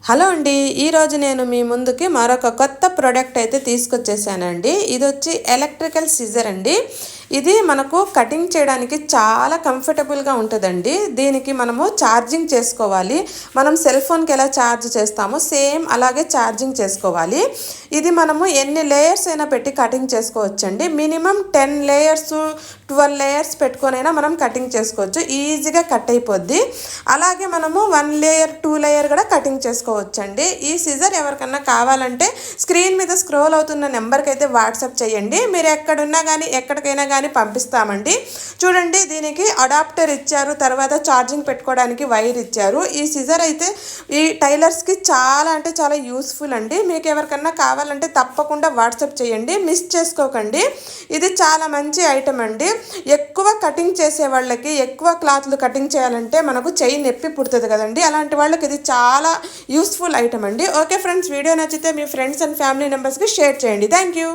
Hello అండి, ఈరోజు నేను మీ ముందుకి మరొక కొత్త ప్రోడక్ట్ అయితే తీసుకొచ్చేసానండి. ఇది వచ్చి ఎలక్ట్రికల్ సిజర్ అండి. ఇది మనకు కటింగ్ చేయడానికి చాలా కంఫర్టబుల్గా ఉంటుందండి. దీనికి మనము ఛార్జింగ్ చేసుకోవాలి. మనం సెల్ ఫోన్కి ఎలా ఛార్జ్ చేస్తామో సేమ్ అలాగే ఛార్జింగ్ చేసుకోవాలి. ఇది మనము ఎన్ని లేయర్స్ అయినా పెట్టి కటింగ్ చేసుకోవచ్చండి. మినిమం 10 లేయర్స్ 12 లేయర్స్ పెట్టుకొనైనా మనం కటింగ్ చేసుకోవచ్చు. ఈజీగా కట్ అయిపోద్ది. అలాగే మనము 1 లేయర్ 2 లేయర్ కూడా కటింగ్ చేసుకోవచ్చండి. ఈ సిజర్ ఎవరికన్నా కావాలంటే స్క్రీన్ మీద స్క్రోల్ అవుతున్న నెంబర్కి అయితే వాట్సాప్ చేయండి. మీరు ఎక్కడున్నా కానీ ఎక్కడికైనా కానీ పంపిస్తామండి. చూడండి, దీనికి అడాప్టర్ ఇచ్చారు, తర్వాత ఛార్జింగ్ పెట్టుకోవడానికి వైర్ ఇచ్చారు. ఈ సిజర్ అయితే ఈ టైలర్స్కి చాలా అంటే చాలా యూస్ఫుల్ అండి. మీకు ఎవరికన్నా కావాలంటే తప్పకుండా వాట్సాప్ చేయండి, మిస్ చేసుకోకండి. ఇది చాలా మంచి ఐటమ్ అండి. ఎక్కువ కటింగ్ చేసే వాళ్ళకి ఎక్కువ క్లాత్లు కటింగ్ చేయాలంటే మనకు చెయ్యి నొప్పి పుడుతుంది కదండి. అలాంటి వాళ్ళకి ఇది చాలా యూస్ఫుల్ ఐటమ్ అండి. ఓకే ఫ్రెండ్స్, వీడియో నచ్చితే మీ ఫ్రెండ్స్ అండ్ ఫ్యామిలీ మెంబర్స్కి షేర్ చేయండి. Thank you.